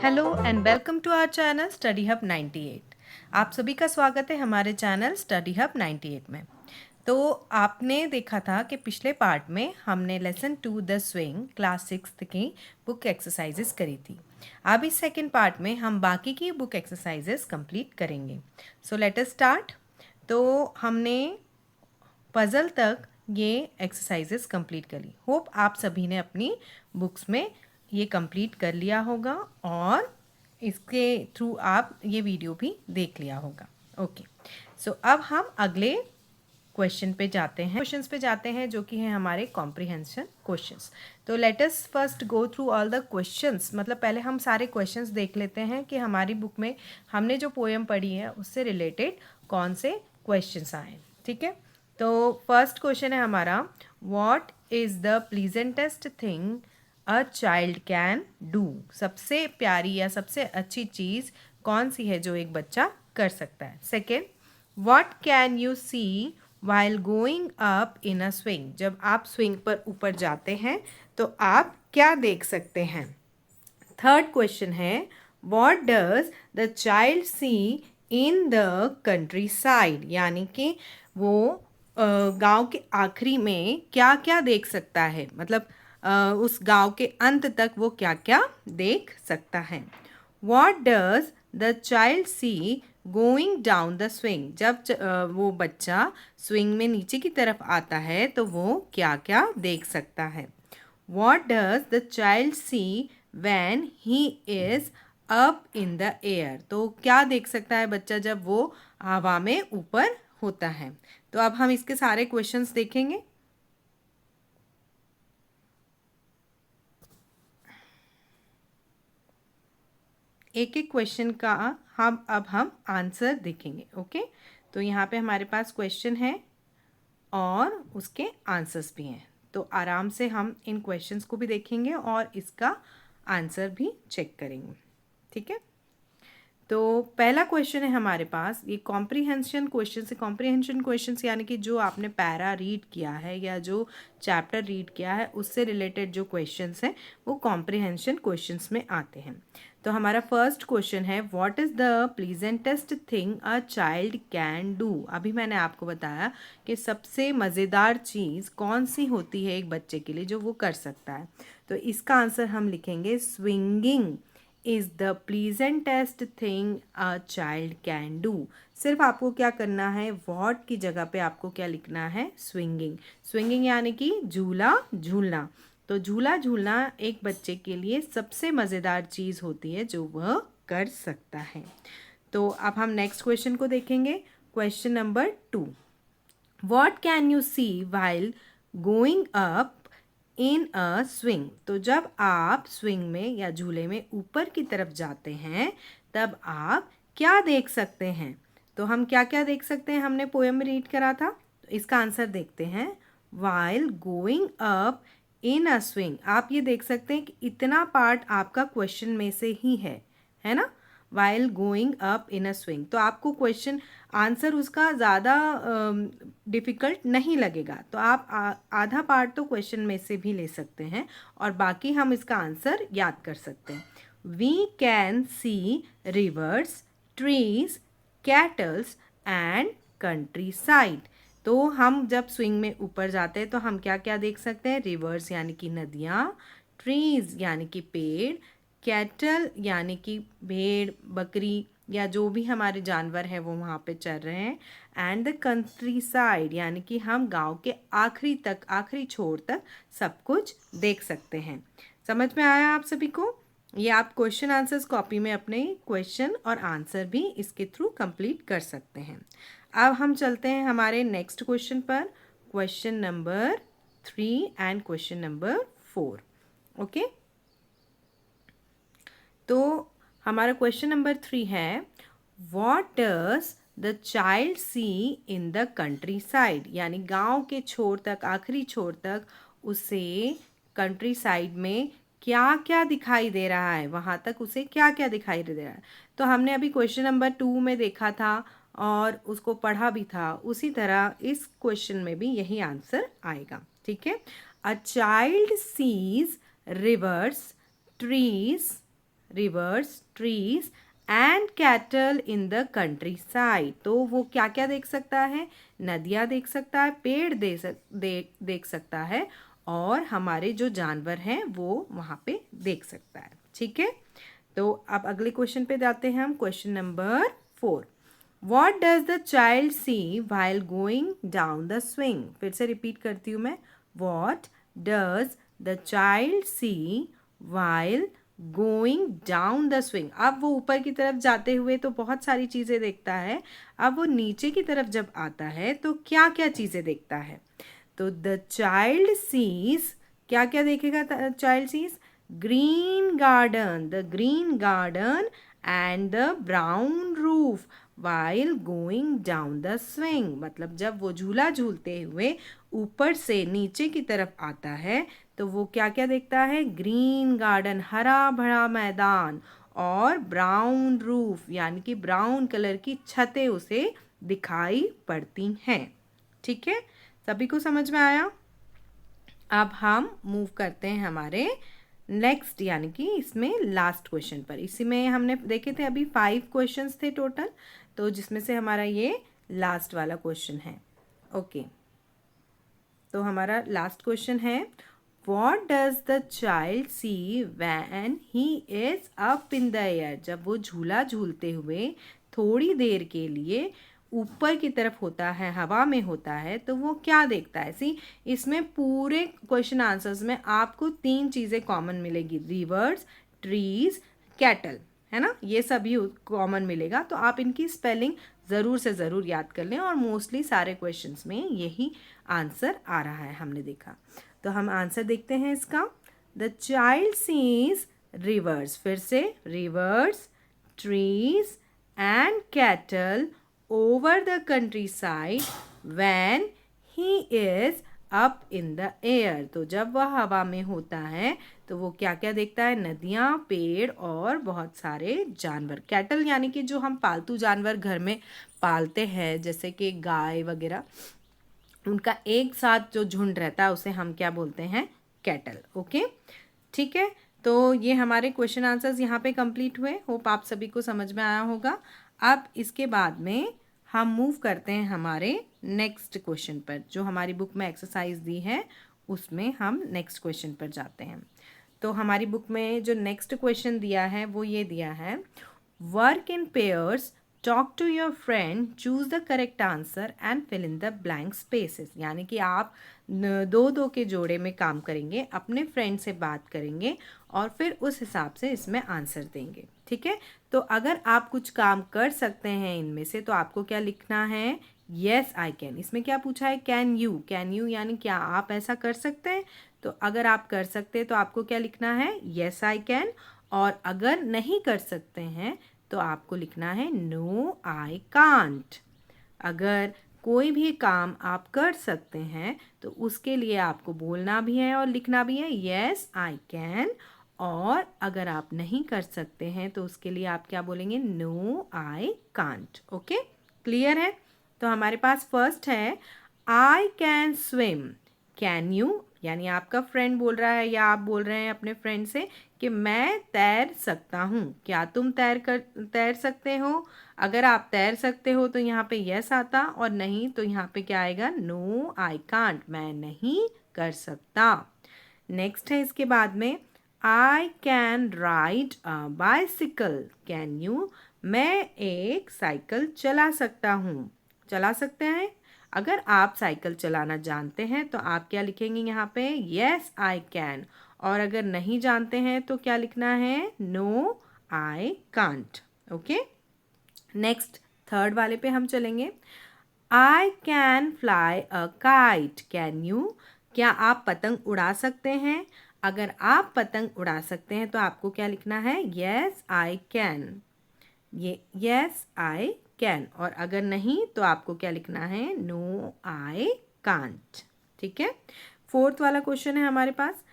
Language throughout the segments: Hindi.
Hello and welcome to our channel study hub 98। आप सभी का स्वागत है हमारे चैनल स्टडी हब 98 में। तो आपने देखा था कि पिछले पार्ट में हमने लेसन 2 द स्विंग क्लास 6 की बुक एक्सरसाइजेस करी थी। अब इस सेकंड पार्ट में हम बाकी की बुक एक्सरसाइजेस कंप्लीट करेंगे। So let us start. तो हमने पज़ल तक ये एक्सरसाइजेस कंप्लीट करी। होप आप सभी ने अपनी बुक्स में ये कंप्लीट कर लिया होगा और इसके थ्रू आप ये वीडियो भी देख लिया होगा। ओके, सो अब हम अगले क्वेश्चंस पे जाते हैं जो कि हैं हमारे कॉम्प्रिहेंशन क्वेश्चंस। तो let us first go through all the questions. मतलब पहले हम सारे क्वेश्चंस देख लेते हैं कि हमारी बुक में हमने जो पोएम पढ़ी है उससे रिलेटेड कौन से क्वेश्चंस आए। ठीक है, तो फर्स्ट क्वेश्चन है हमारा, what is the pleasantest thing a child can do. सबसे प्यारी या सबसे अच्छी चीज़ कौन सी है जो एक बच्चा कर सकता है। Second, what can you see while going up in a swing. जब आप स्विंग पर ऊपर जाते हैं तो आप क्या देख सकते हैं। थर्ड क्वेश्चन है, what does the child see in the countryside. यानी कि वो गांव के आखिरी में क्या क्या देख सकता है, मतलब उस गांव के अंत तक वो क्या क्या देख सकता है। What does the child see going down the swing. जब वो बच्चा स्विंग में नीचे की तरफ आता है तो वो क्या क्या देख सकता है। What does the child see when he is up in the air। तो क्या देख सकता है बच्चा जब वो हवा में ऊपर होता है। तो अब हम इसके सारे क्वेश्चंस देखेंगे। एक एक क्वेश्चन का हम आंसर देखेंगे। ओके, तो यहाँ पे हमारे पास क्वेश्चन है और उसके आंसर्स भी हैं। तो आराम से हम इन क्वेश्चंस को भी देखेंगे और इसका आंसर भी चेक करेंगे। ठीक है, तो पहला क्वेश्चन है हमारे पास, ये कॉम्प्रिहेंशन क्वेश्चन है। कॉम्प्रिहेंशन क्वेश्चन यानी कि जो आपने पैरा रीड किया है या जो चैप्टर रीड किया है उससे रिलेटेड जो क्वेश्चंस हैं वो कॉम्प्रिहेंशन क्वेश्चंस में आते हैं। तो हमारा फर्स्ट क्वेश्चन है, what is the pleasantest thing a child can do. अभी मैंने आपको बताया कि सबसे मज़ेदार चीज़ कौन सी होती है एक बच्चे के लिए जो वो कर सकता है। तो इसका आंसर हम लिखेंगे, swinging is the pleasantest thing a child can do. सिर्फ आपको क्या करना है, वॉट की जगह पे आपको क्या लिखना है, स्विंगिंग। स्विंगिंग यानी कि झूला झूलना। तो झूला झूलना एक बच्चे के लिए सबसे मज़ेदार चीज़ होती है जो वह कर सकता है। तो अब हम नेक्स्ट क्वेश्चन को देखेंगे। Question number 2, what can you see while going up in a swing. तो जब आप स्विंग में या झूले में ऊपर की तरफ जाते हैं तब आप क्या देख सकते हैं। तो हम क्या क्या देख सकते हैं, हमने पोएम में रीड करा था। तो इसका आंसर देखते हैं, while going up in a swing. आप ये देख सकते हैं कि इतना पार्ट आपका क्वेश्चन में से ही है ना, while going up in a swing. तो आपको क्वेश्चन आंसर उसका ज़्यादा डिफ़िकल्ट नहीं लगेगा। तो आप आधा पार्ट तो क्वेश्चन में से भी ले सकते हैं और बाकी हम इसका आंसर याद कर सकते हैं। We can see rivers, trees, cattles and countryside. तो हम जब स्विंग में ऊपर जाते हैं तो हम क्या क्या देख सकते हैं, रिवर्स यानी कि नदियाँ, ट्रीज यानी कि पेड़, कैटल यानी कि भेड़ बकरी या जो भी हमारे जानवर हैं वो वहाँ पे चल रहे हैं, एंड द कंट्री साइड यानी कि हम गांव के आखिरी तक, आखिरी छोर तक सब कुछ देख सकते हैं। समझ में आया आप सभी को। ये आप क्वेश्चन आंसर्स कॉपी में अपने क्वेश्चन और आंसर भी इसके थ्रू कंप्लीट कर सकते हैं। अब हम चलते हैं हमारे नेक्स्ट क्वेश्चन पर, question number 3 and question number 4। Okay, तो हमारा क्वेश्चन नंबर 3 है, what does the child see in the countryside. यानी गांव के छोर तक, आखिरी छोर तक उसे कंट्री साइड में क्या क्या दिखाई दे रहा है, वहाँ तक उसे क्या क्या दिखाई दे रहा है। तो हमने अभी क्वेश्चन नंबर 2 में देखा था और उसको पढ़ा भी था, उसी तरह इस क्वेश्चन में भी यही आंसर आएगा। ठीक है, a child sees rivers, trees, rivers, trees and cattle in the countryside. तो वो क्या क्या देख सकता है? नदियाँ देख सकता है, पेड़ देख सकता है, और हमारे जो जानवर हैं वो वहाँ पे देख सकता है। ठीक है, तो अब अगले क्वेश्चन पे जाते हैं हम। Question number 4, What does the child see while going down the swing? फिर से रिपीट करती हूँ मैं। What does the child see while going down the swing? अब वो ऊपर की तरफ जाते हुए तो बहुत सारी चीज़ें देखता है। अब वो नीचे की तरफ जब आता है तो क्या क्या चीज़ें देखता है? तो द चाइल्ड सीज, क्या क्या देखेगा child sees? Green garden, the green garden and the brown roof while going down the swing. मतलब जब वो झूला झूलते हुए ऊपर से नीचे की तरफ आता है तो वो क्या क्या देखता है? ग्रीन गार्डन, हरा भरा मैदान, और ब्राउन रूफ यानी कि ब्राउन कलर की छतें उसे दिखाई पड़ती हैं। ठीक है, सभी को समझ में आया? अब हम मूव करते हैं हमारे नेक्स्ट यानी कि इसमें लास्ट क्वेश्चन पर। इसी में हमने देखे थे अभी 5 क्वेश्चंस थे टोटल, तो जिसमें से हमारा ये लास्ट वाला क्वेश्चन है। ओके, तो हमारा लास्ट क्वेश्चन है, What does the child see when he is up in the air? जब वो झूला झूलते हुए थोड़ी देर के लिए ऊपर की तरफ होता है, हवा में होता है, तो वो क्या देखता है? सी, इसमें पूरे क्वेश्चन आंसर्स में आपको 3 चीज़ें कॉमन मिलेगी, रिवर्स, ट्रीज, कैटल, है ना, ये सभी कॉमन मिलेगा। तो आप इनकी स्पेलिंग ज़रूर से ज़रूर याद कर लें, और मोस्टली सारे क्वेश्चंस में यही आंसर आ रहा है, हमने देखा। तो हम आंसर देखते हैं इसका। द चाइल्ड सीज रिवर्स, फिर से reverse, trees and cattle over the country side when he is up in the air. तो जब वह हवा में होता है तो वो क्या क्या देखता है? नदियाँ, पेड़ और बहुत सारे जानवर। कैटल यानी कि जो हम पालतू जानवर घर में पालते हैं, जैसे कि गाय वगैरह, उनका एक साथ जो झुंड रहता है उसे हम क्या बोलते हैं? कैटल। ओके, ठीक है, तो ये हमारे क्वेश्चन आंसर्स यहाँ पे कंप्लीट हुए। होप आप सभी को समझ में आया होगा। अब इसके बाद में हम मूव करते हैं हमारे नेक्स्ट क्वेश्चन पर। जो हमारी बुक में एक्सरसाइज दी है उसमें हम नेक्स्ट क्वेश्चन पर जाते हैं। तो हमारी बुक में जो नेक्स्ट क्वेश्चन दिया है वो ये दिया है, work in pairs, talk to your friend, choose the correct answer and fill in the blank spaces. यानी कि आप 2-2 के जोड़े में काम करेंगे, अपने फ्रेंड से बात करेंगे और फिर उस हिसाब से इसमें आंसर देंगे। ठीक है, तो अगर आप कुछ काम कर सकते हैं इनमें से तो आपको क्या लिखना है? Yes I can. इसमें क्या पूछा है? Can you. कैन यू यानी क्या आप ऐसा कर सकते हैं? तो अगर आप कर सकते हैं तो आपको क्या लिखना है? Yes I can. और अगर नहीं कर सकते हैं तो आपको लिखना है नो आई कांट। अगर कोई भी काम आप कर सकते हैं तो उसके लिए आपको बोलना भी है और लिखना भी है येस आई कैन। और अगर आप नहीं कर सकते हैं तो उसके लिए आप क्या बोलेंगे? No I can't. Okay, clear है? तो हमारे पास फर्स्ट है, I can swim, can you, यानी आपका फ्रेंड बोल रहा है या आप बोल रहे हैं अपने फ्रेंड से कि मैं तैर सकता हूँ, क्या तुम तैर सकते हो? अगर आप तैर सकते हो तो यहाँ पे यस आता, और नहीं तो यहाँ पे क्या आएगा? नो आई कांट, मैं नहीं कर सकता। नेक्स्ट है इसके बाद में, I can ride a bicycle, can you, मैं एक साइकिल चला सकता हूँ। चला सकते हैं? अगर आप साइकिल चलाना जानते हैं तो आप क्या लिखेंगे यहाँ पे? Yes I can. और अगर नहीं जानते हैं तो क्या लिखना है? No I can't. Okay, next third वाले पे हम चलेंगे। I can fly a kite, can you, क्या आप पतंग उड़ा सकते हैं? अगर आप पतंग उड़ा सकते हैं तो आपको क्या लिखना है? Yes I can. ये येस आई कैन। और अगर नहीं तो आपको क्या लिखना है? No I can't. ठीक है, फोर्थ वाला क्वेश्चन है हमारे पास,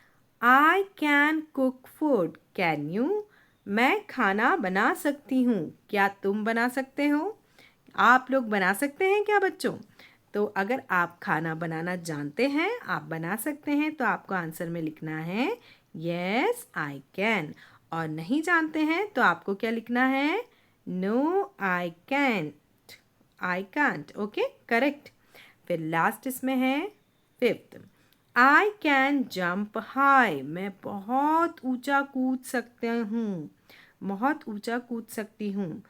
I can cook food, can you, मैं खाना बना सकती हूँ, क्या तुम बना सकते हो? आप लोग बना सकते हैं क्या बच्चों? तो अगर आप खाना बनाना जानते हैं, आप बना सकते हैं, तो आपको आंसर में लिखना है येस आई कैन। और नहीं जानते हैं तो आपको क्या लिखना है? No I can't, I can't. Okay, correct. फिर लास्ट इसमें है fifth, I can jump high, मैं बहुत ऊंचा कूद सकते हूँ, बहुत ऊंचा कूद सकती हूँ।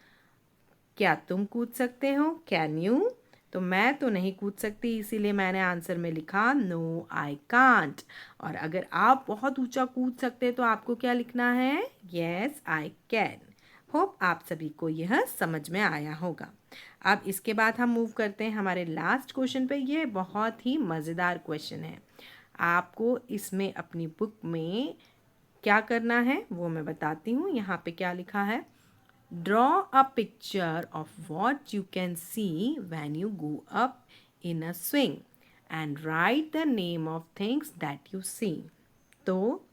क्या तुम कूद सकते हो? Can you? तो मैं तो नहीं कूद सकती, इसीलिए मैंने आंसर में लिखा नो आई कांट। और अगर आप बहुत ऊंचा कूद सकते हैं तो आपको क्या लिखना है? Yes I can. होप आप सभी को यह समझ में आया होगा। अब इसके बाद हम मूव करते हैं हमारे लास्ट क्वेश्चन पे। ये बहुत ही मज़ेदार क्वेश्चन है। आपको इसमें अपनी बुक में क्या करना है वो मैं बताती हूँ। यहाँ पे क्या लिखा है? Draw a picture of what you can see when you go up in a swing and write the name of things that you see. तो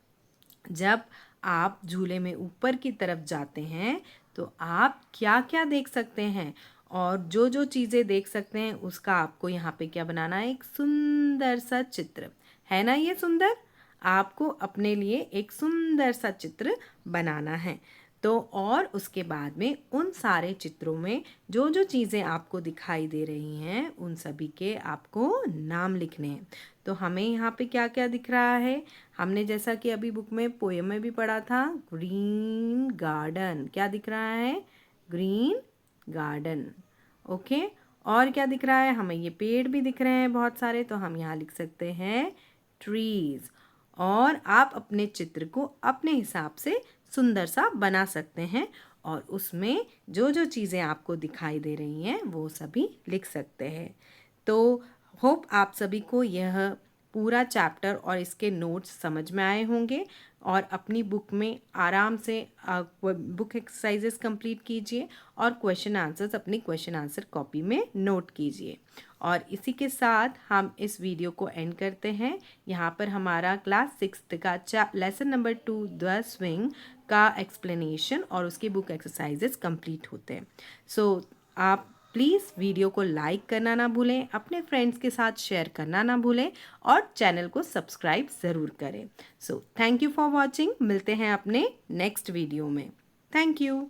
जब आप झूले में ऊपर की तरफ जाते हैं तो आप क्या क्या देख सकते हैं, और जो जो चीज़ें देख सकते हैं उसका आपको यहाँ पे क्या बनाना है? एक सुंदर सा चित्र। है ना ये सुंदर? आपको अपने लिए एक सुंदर सा चित्र बनाना है। तो और उसके बाद में उन सारे चित्रों में जो जो चीज़ें आपको दिखाई दे रही हैं उन सभी के आपको नाम लिखने हैं। तो हमें यहाँ पे क्या क्या दिख रहा है? हमने जैसा कि अभी बुक में पोएम में भी पढ़ा था, ग्रीन गार्डन। क्या दिख रहा है? Green garden. ओके, और क्या दिख रहा है? हमें ये पेड़ भी दिख रहे हैं बहुत सारे, तो हम यहाँ लिख सकते हैं ट्रीज। और आप अपने चित्र को अपने हिसाब से सुंदर सा बना सकते हैं और उसमें जो जो चीज़ें आपको दिखाई दे रही हैं वो सभी लिख सकते हैं। तो होप आप सभी को यह पूरा चैप्टर और इसके नोट्स समझ में आए होंगे, और अपनी बुक में आराम से बुक एक्सरसाइजेस कंप्लीट कीजिए और क्वेश्चन आंसर्स अपनी क्वेश्चन आंसर कॉपी में नोट कीजिए। और इसी के साथ हम इस वीडियो को एंड करते हैं। यहाँ पर हमारा क्लास 6 का लेसन नंबर 2 द स्विंग का एक्सप्लेनेशन और उसकी बुक एक्सरसाइजेस कंप्लीट होते हैं। सो आप प्लीज़ वीडियो को लाइक करना ना भूलें, अपने फ्रेंड्स के साथ शेयर करना ना भूलें और चैनल को सब्सक्राइब ज़रूर करें। So thank you for watching. मिलते हैं अपने नेक्स्ट वीडियो में। Thank you.